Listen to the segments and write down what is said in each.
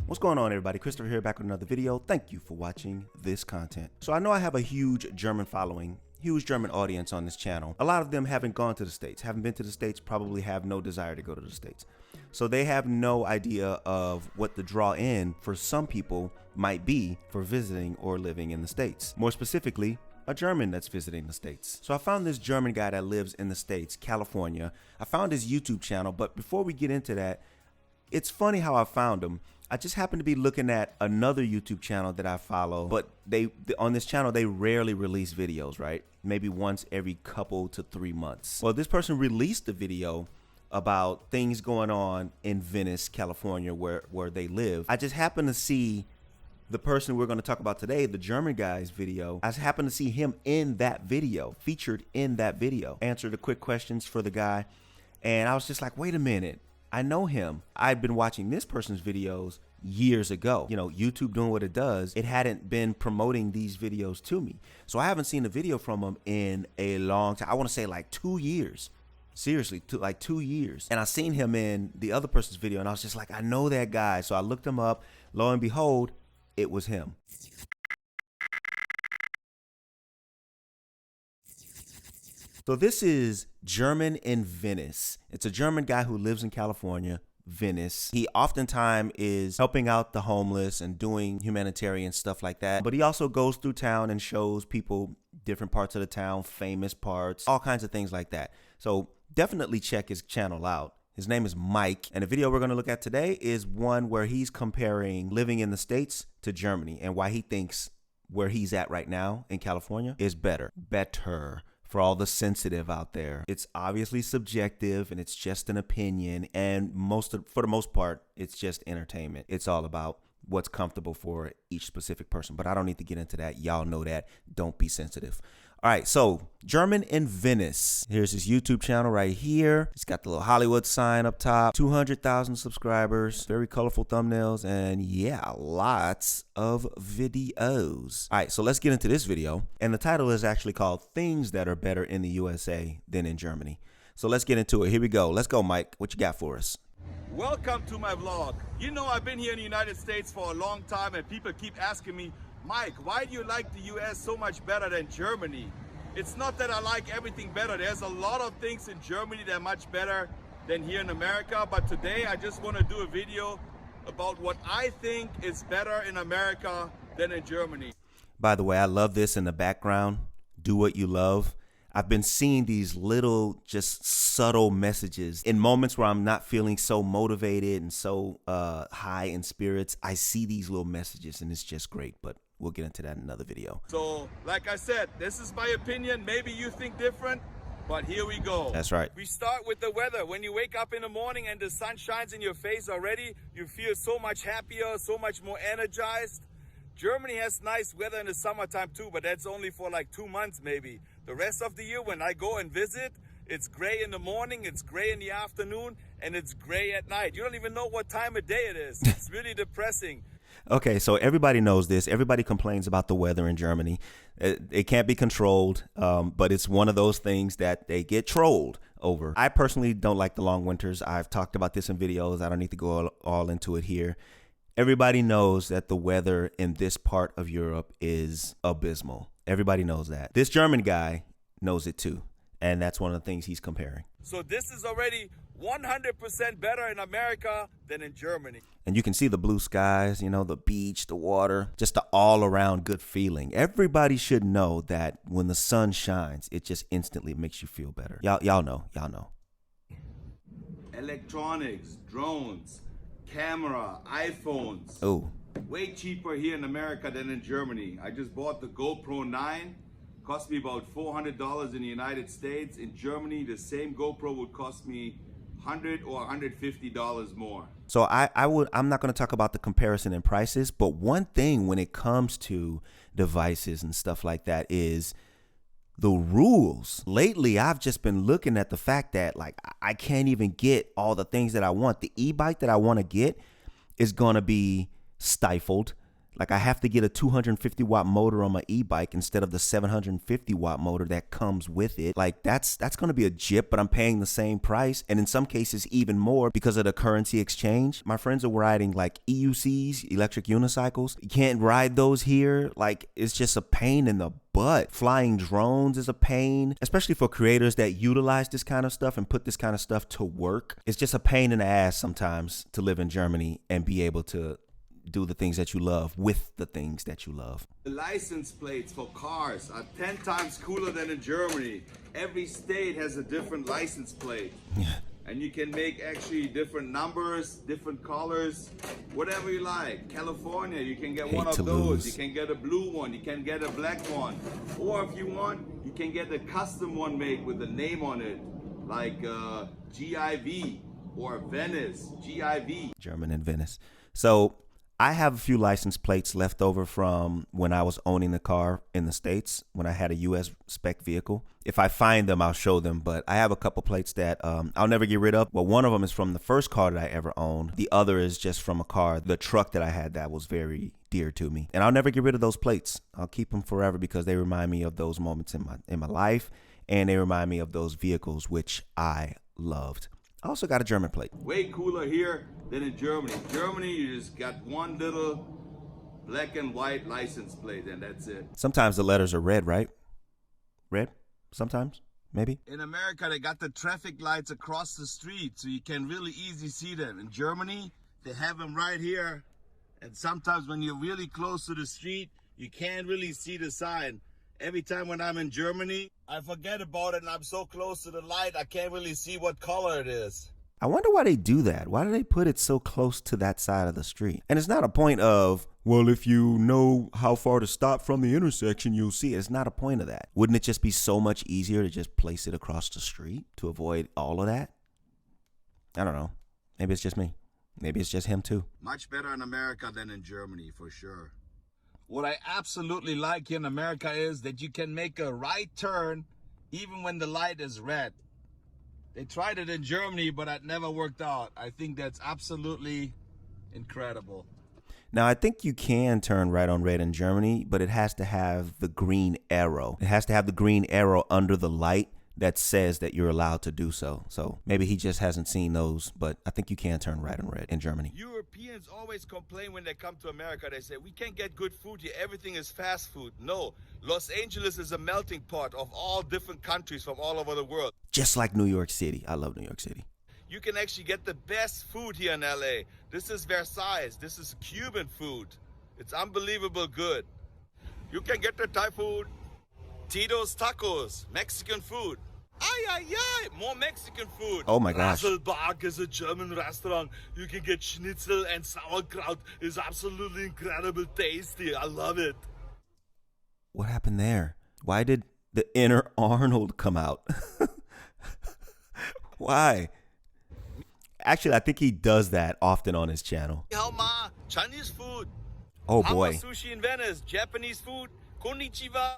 What's going on, everybody? Christopher here, back with another video. Thank you for watching this content. So I know I have a huge German following, huge German audience on this channel. A lot of them haven't gone to the States, haven't been to the States, probably have no desire to go to the States. So they have no idea of what the draw in for some people might be for visiting or living in the States. More specifically, a German that's visiting the States. So I found this German guy that lives in the States, California. I found his YouTube channel, but before we get into that, it's funny how I found him. I just happened to be looking at another YouTube channel that I follow, but on this channel, they rarely release videos, right? Maybe once every couple to 3 months. Well, this person released a video about things going on in Venice, California, where they live. I just happened to see the person we're going to talk about today, the German guy's video. I just happened to see him in that video, featured in that video. Answered the quick questions for the guy, and I was just like, wait a minute. I know him. I'd been watching this person's videos years ago. You know, YouTube doing what it does, it hadn't been promoting these videos to me. So I haven't seen a video from him in a long time. I want to say like 2 years. Seriously, like 2 years. And I seen him in the other person's video and I was just like, I know that guy. So I looked him up. Lo and behold, it was him. So this is Gęrman in Venice. It's a German guy who lives in California, Venice. He oftentimes is helping out the homeless and doing humanitarian stuff like that. But he also goes through town and shows people different parts of the town, famous parts, all kinds of things like that. So definitely check his channel out. His name is Mike. And the video we're going to look at today is one where he's comparing living in the States to Germany and why he thinks where he's at right now in California is better. For all the sensitive out there. It's obviously subjective and it's just an opinion, and for the most part, it's just entertainment. It's all about what's comfortable for each specific person, but I don't need to get into that. Y'all know that. Don't be sensitive. All right, so Gęrman in Venice. Here's his YouTube channel right here. He's got the little Hollywood sign up top, 200,000 subscribers, very colorful thumbnails, and yeah, lots of videos. All right, so let's get into this video. And the title is actually called Things That Are Better in the USA Than in Germany. So let's get into it. Here we go. Let's go, Mike. What you got for us? Welcome to my vlog. You know, I've been here in the United States for a long time and people keep asking me, Mike, why do you like the US so much better than Germany? It's not that I like everything better. There's a lot of things in Germany that are much better than here in America. But today I just want to do a video about what I think is better in America than in Germany. By the way, I love this in the background. Do what you love. I've been seeing these little, just subtle messages in moments where I'm not feeling so motivated and so high in spirits. I see these little messages and it's just great, but we'll get into that in another video. So, like I said, this is my opinion. Maybe you think different, but here we go. That's right. We start with the weather. When you wake up in the morning and the sun shines in your face already, you feel so much happier, so much more energized. Germany has nice weather in the summertime too, but that's only for like 2 months maybe. The rest of the year when I go and visit, it's gray in the morning, it's gray in the afternoon, and it's gray at night. You don't even know what time of day it is. It's really depressing. Okay, so everybody knows this. Everybody complains about the weather in Germany. It can't be controlled, but it's one of those things that they get trolled over. I personally don't like the long winters. I've talked about this in videos. I don't need to go all into it here. Everybody knows that the weather in this part of Europe is abysmal. Everybody knows that. This German guy knows it too. And that's one of the things he's comparing. So this is already 100% better in America than in Germany. And you can see the blue skies, you know, the beach, the water, just the all around good feeling. Everybody should know that when the sun shines, it just instantly makes you feel better. Y'all know. Electronics, drones, camera, iPhones. Oh. Way cheaper here in America than in Germany. I just bought the GoPro 9. Cost me about $400 in the United States. In Germany, the same GoPro would cost me $100 or $150 more. So I'm not going to talk about the comparison in prices, but one thing when it comes to devices and stuff like that is the rules. Lately, I've just been looking at the fact that like I can't even get all the things that I want. The e-bike that I want to get is going to be stifled. Like I have to get a 250 watt motor on my e-bike instead of the 750 watt motor that comes with it. Like that's going to be a jip, but I'm paying the same price. And in some cases, even more because of the currency exchange. My friends are riding like EUCs, electric unicycles. You can't ride those here. Like it's just a pain in the butt. Flying drones is a pain, especially for creators that utilize this kind of stuff and put this kind of stuff to work. It's just a pain in the ass sometimes to live in Germany and be able to do the things that you love with the things that you love. The license plates for cars are 10 times cooler than in Germany. Every state has a different license plate. And you can make actually different numbers, different colors, whatever you like. California, you can get one of those. You can get a blue one, you can get a black one. Or if you want, you can get a custom one made with a name on it, like GIV or Venice, GIV. German and Venice. So I have a few license plates left over from when I was owning the car in the States, when I had a US spec vehicle. If I find them, I'll show them, but I have a couple plates that I'll never get rid of. Well, one of them is from the first car that I ever owned. The other is just from a car, the truck that I had that was very dear to me. And I'll never get rid of those plates. I'll keep them forever because they remind me of those moments in my life, and they remind me of those vehicles which I loved. I also got a German plate. Way cooler here than in Germany. Germany, you just got one little black and white license plate and that's it. Sometimes the letters are red, right? Red? Sometimes? Maybe? In America, they got the traffic lights across the street so you can really easily see them. In Germany, they have them right here. And sometimes when you're really close to the street, you can't really see the sign. Every time when I'm in Germany, I forget about it and I'm so close to the light, I can't really see what color it is. I wonder why they do that. Why do they put it so close to that side of the street? And it's not a point of, well, if you know how far to stop from the intersection, you'll see it. It's not a point of that. Wouldn't it just be so much easier to just place it across the street to avoid all of that? I don't know. Maybe it's just me. Maybe it's just him too. Much better in America than in Germany, for sure. What I absolutely like here in America is that you can make a right turn even when the light is red. They tried it in Germany, but it never worked out. I think that's absolutely incredible. Now, I think you can turn right on red in Germany, but it has to have the green arrow. It has to have the green arrow under the light that says that you're allowed to do so. So maybe he just hasn't seen those, but I think you can turn right on red in Germany. Europeans always complain when they come to America. They say, we can't get good food here. Everything is fast food. No, Los Angeles is a melting pot of all different countries from all over the world. Just like New York City. I love New York City. You can actually get the best food here in LA. This is Versailles. This is Cuban food. It's unbelievable good. You can get the Thai food. Tito's Tacos, Mexican food. Ay, ay, ay, more Mexican food. Oh my gosh. Rasselbach is a German restaurant. You can get schnitzel and sauerkraut. It's absolutely incredible tasty. I love it. What happened there? Why did the inner Arnold come out? Why? Actually, I think he does that often on his channel. Helma, Chinese food. Oh boy. Hama sushi in Venice, Japanese food, konnichiwa.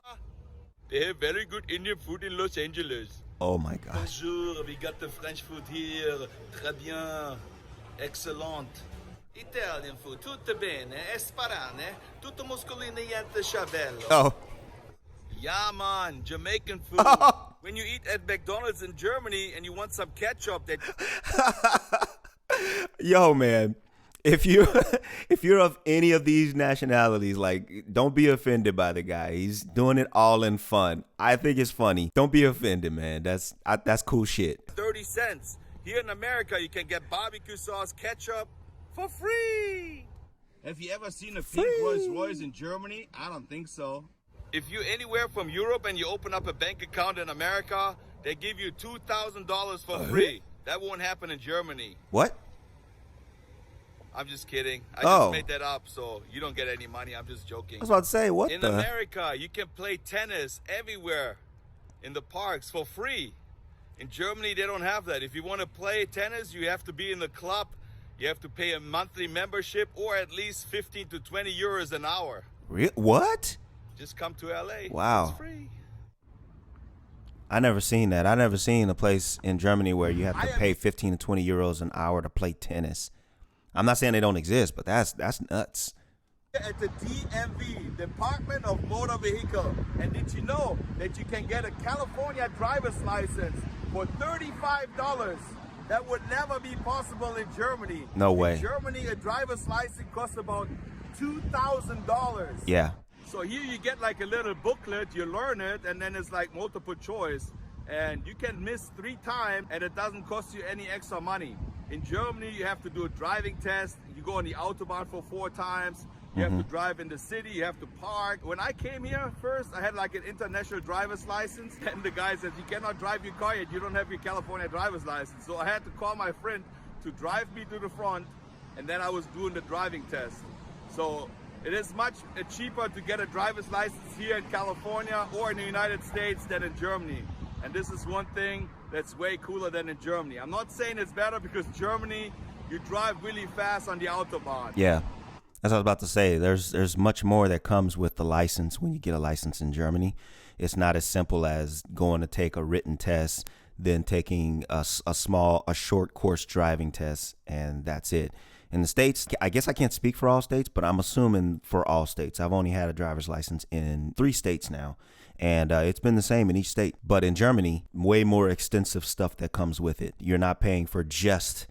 They have very good Indian food in Los Angeles. Oh my gosh. Bonjour, we got the French food here. Très bien. Excellent. Italian food, tutto bene. Esparane, tutto muscolino niente sciavello. Oh. Yeah, man. Jamaican food. When you eat at McDonald's in Germany and you want some ketchup, that... Yo, man. If you're of any of these nationalities, like, don't be offended by the guy. He's doing it all in fun. I think it's funny. Don't be offended, man. That's cool shit. 30 cents. Here in America, you can get barbecue sauce, ketchup for free. Have you ever seen a pink Rolls Royce in Germany? I don't think so. If you're anywhere from Europe and you open up a bank account in America, they give you $2,000 for free. That won't happen in Germany. What? I'm just kidding. I just made that up, so you don't get any money. I'm just joking. I was about to say, what in America, you can play tennis everywhere in the parks for free. In Germany, they don't have that. If you want to play tennis, you have to be in the club. You have to pay a monthly membership or at least 15 to 20 euros an hour. What? Just come to LA. Wow. It's free. I never seen that. I never seen a place in Germany where you have to pay 15 to 20 euros an hour to play tennis. I'm not saying they don't exist, but that's nuts. At the DMV, Department of Motor Vehicle. And did you know that you can get a California driver's license for $35? That would never be possible in Germany. No way. In Germany, a driver's license costs about $2,000. Yeah. So here you get like a little booklet, you learn it, and then it's like multiple choice. And you can miss 3 times and it doesn't cost you any extra money. In Germany, you have to do a driving test. You go on the Autobahn for 4 times. You have to drive in the city, you have to park. When I came here first, I had like an international driver's license. And the guy says, you cannot drive your car yet, you don't have your California driver's license. So I had to call my friend to drive me to the front, and then I was doing the driving test. So it is much cheaper to get a driver's license here in California or in the United States than in Germany. And this is one thing that's way cooler than in Germany. I'm not saying it's better, because Germany, you drive really fast on the Autobahn. Yeah. As I was about to say, there's much more that comes with the license when you get a license in Germany. It's not as simple as going to take a written test, then taking a short course driving test, and that's it. In the States, I guess I can't speak for all states, but I'm assuming for all states. I've only had a driver's license in 3 states now, and it's been the same in each state. But in Germany, way more extensive stuff that comes with it. You're not paying for just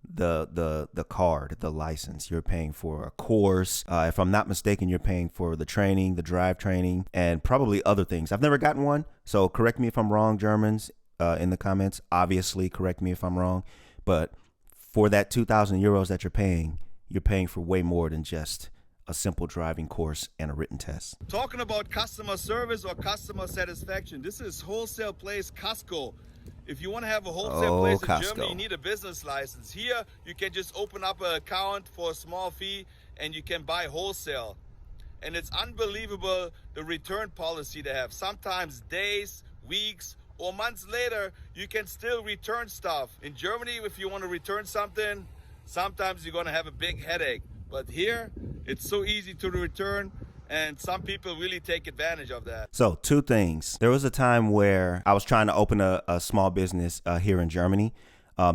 the card, the license. You're paying for a course. If I'm not mistaken, you're paying for the training, the drive training, and probably other things. I've never gotten one, so correct me if I'm wrong, Germans, in the comments. Obviously, correct me if I'm wrong. But for that 2,000 euros that you're paying for way more than just a simple driving course and a written test. Talking about customer service or customer satisfaction, this is wholesale place Costco. If you want to have a wholesale place in Germany, you need a business license. Here, you can just open up an account for a small fee and you can buy wholesale. And it's unbelievable the return policy they have. Sometimes days, weeks, or months later, you can still return stuff. In Germany, if you want to return something, sometimes you're going to have a big headache. But here, it's so easy to return. And some people really take advantage of that. So 2 things. There was a time where I was trying to open a small business here in Germany,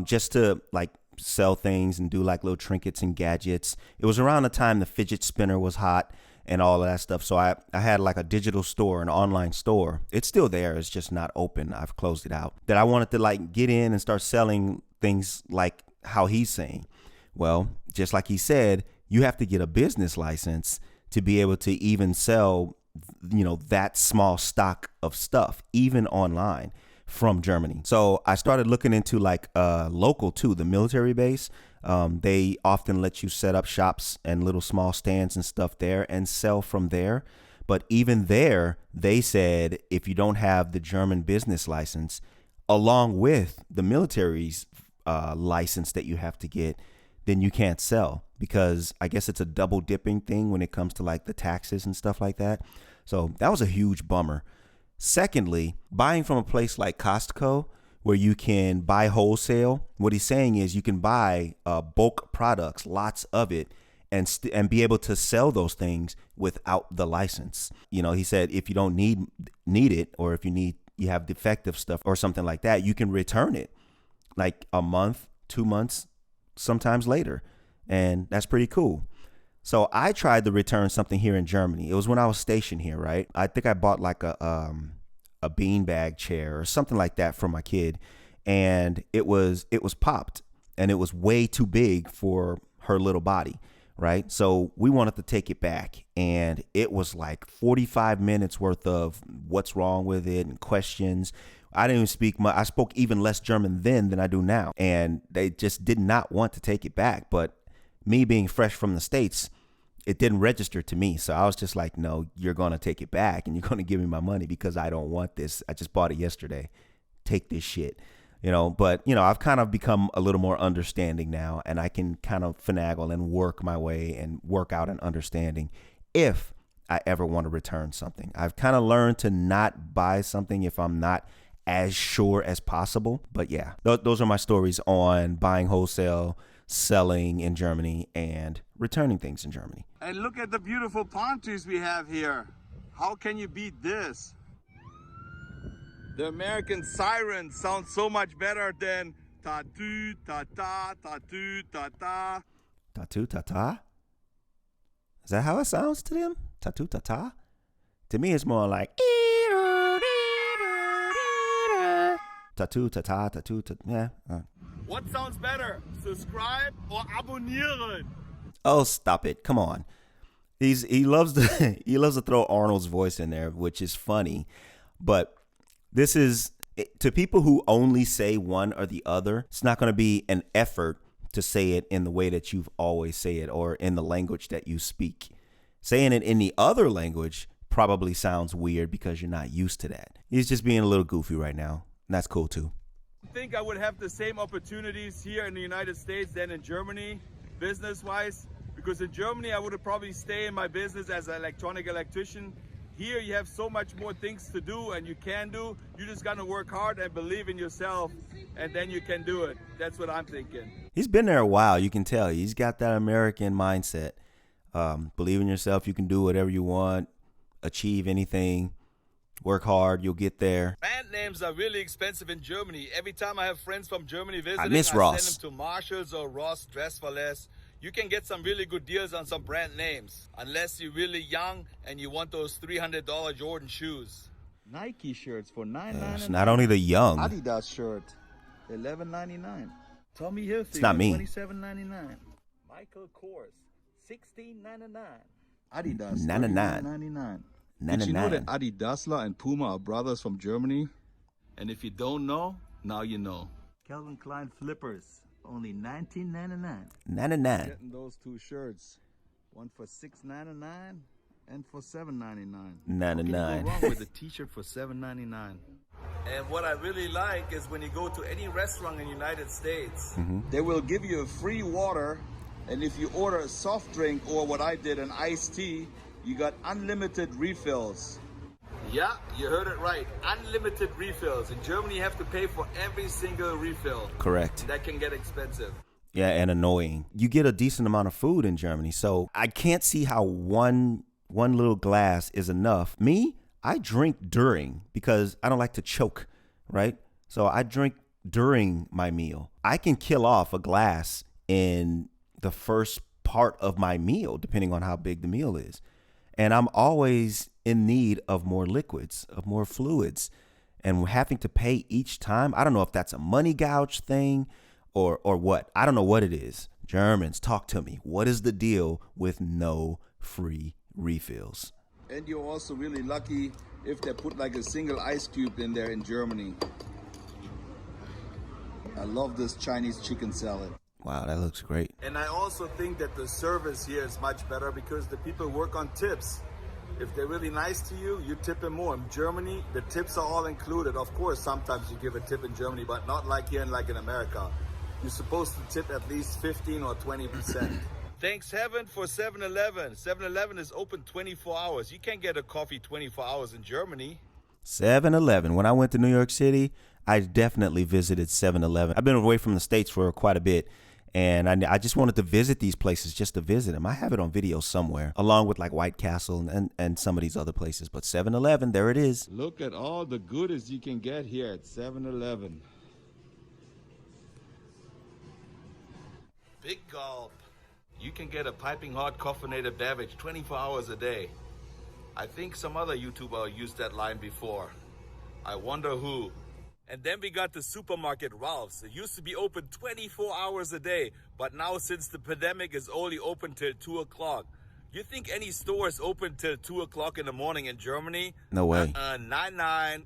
just to like sell things and do like little trinkets and gadgets. It was around the time the fidget spinner was hot and all of that stuff. So I had like a digital store, an online store. It's still there. It's just not open. I've closed it out. That I wanted to like get in and start selling things like how he's saying. Well, just like he said, you have to get a business license to be able to even sell, that small stock of stuff, even online from Germany. So I started looking into like local too, the military base. They often let you set up shops and little small stands and stuff there and sell from there. But even there, they said if you don't have the German business license, along with the military's license that you have to get, then you can't sell, because I guess it's a double dipping thing when it comes to like the taxes and stuff like that. So that was a huge bummer. Secondly, buying from a place like Costco, where you can buy wholesale, what he's saying is you can buy bulk products, lots of it, and be able to sell those things without the license. He said if you don't need it, or if you have defective stuff or something like that, you can return it like a month, 2 months, sometimes later. And that's pretty cool. So I tried to return something here in Germany. It was when I was stationed here, right? I think I bought like a beanbag chair or something like that for my kid. And it was popped, and it was way too big for her little body, right? So we wanted to take it back, and it was like 45 minutes worth of what's wrong with it and questions. I didn't even speak much. I spoke even less German then than I do now. And they just did not want to take it back. But me being fresh from the States, it didn't register to me. So I was just like, no, you're going to take it back and you're going to give me my money, because I don't want this. I just bought it yesterday. Take this shit. But I've kind of become a little more understanding now, and I can kind of finagle and work my way and work out an understanding if I ever want to return something. I've kind of learned to not buy something if I'm not as sure as possible. But yeah, those are my stories on buying wholesale, selling in Germany, and returning things in Germany. And look at the beautiful palm trees we have here. How can you beat this? The American siren sounds so much better than ta-tu, ta-ta, ta-tu, ta-ta. Ta-tu, ta-ta? Is that how it sounds to them? Tattoo ta-ta? To me, it's more like tattoo ta-ta, tattoo ta. Yeah. What sounds better? Subscribe or abonnieren? Oh, stop it! Come on. He loves to throw Arnold's voice in there, which is funny, but this is to people who only say one or the other. It's not going to be an effort to say it in the way that you've always say it or in the language that you speak. Saying it in the other language probably sounds weird because you're not used to that. He's just being a little goofy right now. And that's cool too. I think I would have the same opportunities here in the United States than in Germany, business-wise. Because in Germany, I would have probably stayed in my business as an electronic electrician. Here, you have so much more things to do and you can do. You just got to work hard and believe in yourself, and then you can do it. That's what I'm thinking. He's been there a while. You can tell. He's got that American mindset. Believe in yourself. You can do whatever you want, achieve anything, work hard. You'll get there. Brand names are really expensive in Germany. Every time I have friends from Germany visiting, I miss Ross. send them to Marshalls or Ross Dress for Less. You can get some really good deals on some brand names, unless you're really young and you want those $300 Jordan shoes. Nike shirts for $9.99. It's not only the young. Adidas shirt, $11.99. Tommy Hilfiger, It's not me. $27.99. Michael Kors, $16.99. Adidas, $99. $39.99. Did you know that Adidasler and Puma are brothers from Germany? And if you don't know, now you know. Calvin Klein flippers. Only $19.99. 99. Getting those two shirts, one for $6.99 and for $7.99. 99. Go wrong with a T-shirt for $7.99. And what I really like is when you go to any restaurant in the United States, they will give you a free water, and if you order a soft drink or what I did, an iced tea, you got unlimited refills. Yeah, you heard it right. Unlimited refills. In Germany, you have to pay for every single refill. Correct. That can get expensive. Yeah, and annoying. You get a decent amount of food in Germany, so I can't see how one little glass is enough. Me, I drink during because I don't like to choke, right? So I drink during my meal. I can kill off a glass in the first part of my meal, depending on how big the meal is. And I'm always in need of more liquids, of more fluids, and having to pay each time. I don't know if that's a money gouge thing or what. I don't know what it is. Germans, talk to me. What is the deal with no free refills? And you're also really lucky if they put like a single ice cube in there in Germany. I love this Chinese chicken salad. Wow, that looks great. And I also think that the service here is much better because the people work on tips. If they're really nice to you, you tip them more. In Germany, the tips are all included. Of course, sometimes you give a tip in Germany, but not like here and like in America. You're supposed to tip at least 15 or 20%. Thanks heaven for 7-Eleven. 7-Eleven is open 24 hours. You can't get a coffee 24 hours in Germany. 7-Eleven. When I went to New York City, I definitely visited 7-Eleven. I've been away from the States for quite a bit, and I just wanted to visit these places just to visit them. I have it on video somewhere, along with like White Castle and some of these other places. But 7-Eleven, there it is. Look at all the goodies you can get here at 7-Eleven. Big gulp. You can get a piping hot caffeinated beverage 24 hours a day. I think some other YouTuber used that line before. I wonder who. And then we got the supermarket Ralph's. It used to be open 24 hours a day, but now since the pandemic is only open till 2 o'clock. You think any store is open till 2 o'clock in the morning in Germany? No way. 9-9.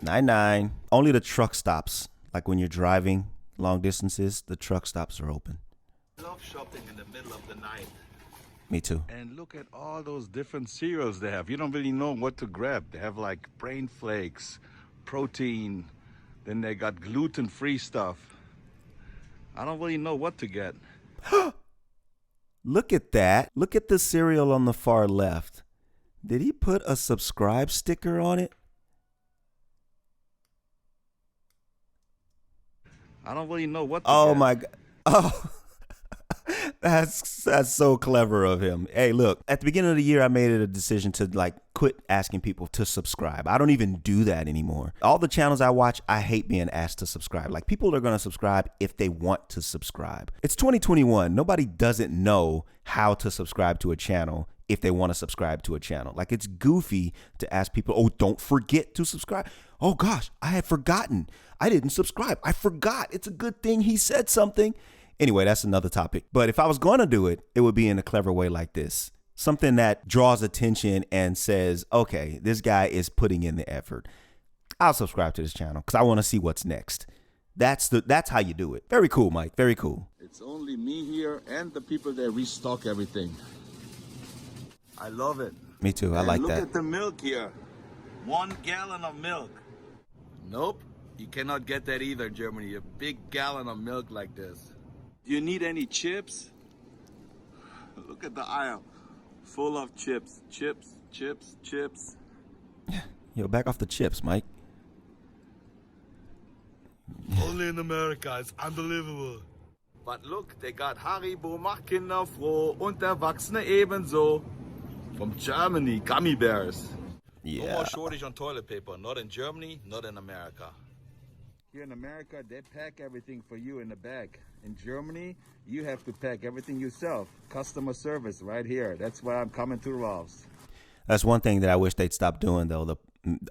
9-9. Only the truck stops. Like when you're driving long distances, the truck stops are open. I love shopping in the middle of the night. Me too. And look at all those different cereals they have. You don't really know what to grab. They have like brain flakes, protein, then they got gluten-free stuff. I don't really know what to get. Look at that. Look at the cereal on the far left. Did he put a subscribe sticker on it? I don't really know what to Oh get. my God. Oh. That's so clever of him. Hey, look, at the beginning of the year, I made it a decision to like quit asking people to subscribe. I don't even do that anymore. All the channels I watch, I hate being asked to subscribe. Like people are going to subscribe if they want to subscribe. It's 2021. Nobody doesn't know how to subscribe to a channel if they want to subscribe to a channel. Like, it's goofy to ask people, oh, don't forget to subscribe. Oh gosh, I had forgotten. I didn't subscribe. I forgot. It's a good thing he said something. Anyway, that's another topic. But if I was going to do it, it would be in a clever way like this. Something that draws attention and says, okay, this guy is putting in the effort. I'll subscribe to this channel because I want to see what's next. That's how you do it. Very cool, Mike. Very cool. It's only me here and the people that restock everything. I love it. Me too. I like that. Look at the milk here. 1 gallon of milk. Nope. You cannot get that either in Germany. A big gallon of milk like this. Do you need any chips? Look at the aisle. Full of chips. Chips, chips, chips. Yo, back off the chips, Mike. Only in America. It's unbelievable. But look, they got Haribo, macht Kinder froh und Erwachsene ebenso. From Germany, gummy bears. Yeah. No more shortage on toilet paper. Not in Germany, not in America. Here in America, they pack everything for you in the bag. In Germany, you have to pack everything yourself. Customer service right here. That's why I'm coming to Ralph's. That's one thing that I wish they'd stop doing, though.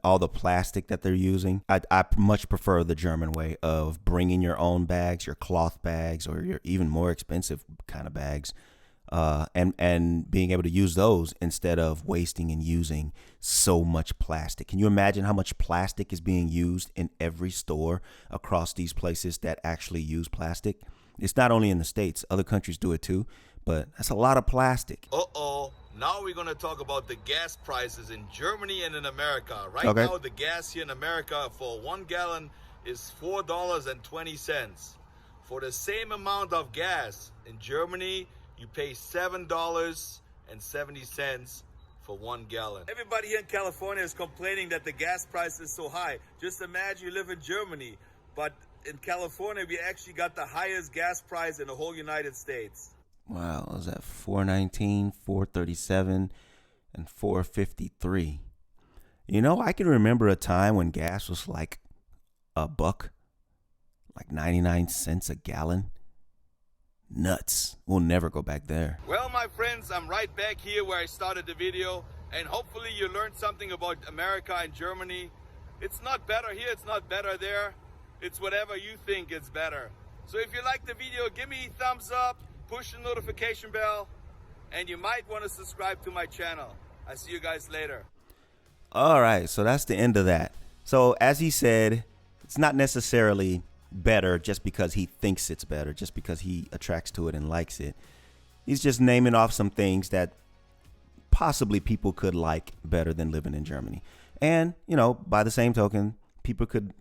All the plastic that they're using. I much prefer the German way of bringing your own bags, your cloth bags, or your even more expensive kind of bags, and being able to use those instead of wasting and using so much plastic. Can you imagine how much plastic is being used in every store across these places that actually use plastic? It's not only in the States. Other countries do it too, but that's a lot of plastic. Uh-oh. Now we're going to talk about the gas prices in Germany and in America. Right Okay. now, the gas here in America for 1 gallon is $4.20. For the same amount of gas in Germany, you pay $7.70 for 1 gallon. Everybody here in California is complaining that the gas price is so high. Just imagine you live in Germany, but in California, we actually got the highest gas price in the whole United States. Wow, what was that $4.19, $4.37, and $4.53? You know, I can remember a time when gas was like $1, like 99 cents a gallon. Nuts. We'll never go back there. Well, my friends, I'm right back here where I started the video, and hopefully you learned something about America and Germany. It's not better here, it's not better there. It's whatever you think is better. So if you like the video, give me a thumbs up, push the notification bell, and you might want to subscribe to my channel. I'll see you guys later. All right, so that's the end of that. So as he said, it's not necessarily better just because he thinks it's better, just because he attracts to it and likes it. He's just naming off some things that possibly people could like better than living in Germany. And, you know, by the same token, people could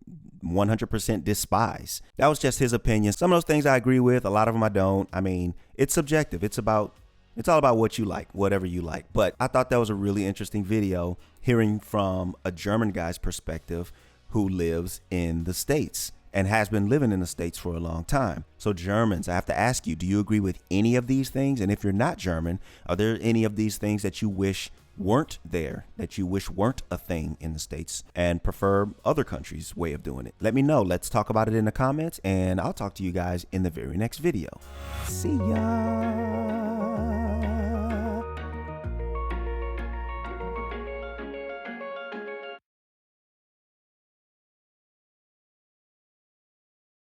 100% despise. That was just his opinion. Some of those things I agree with, a lot of them I don't. I mean, it's subjective. It's all about what you like, whatever you like. But I thought that was a really interesting video, hearing from a German guy's perspective who lives in the States and has been living in the States for a long time. So Germans, I have to ask you, do you agree with any of these things? And if you're not German, are there any of these things that you wish weren't there, that you wish weren't a thing in the States and prefer other countries' way of doing it? Let me know. Let's talk about it in the comments, and I'll talk to you guys in the very next video. See ya.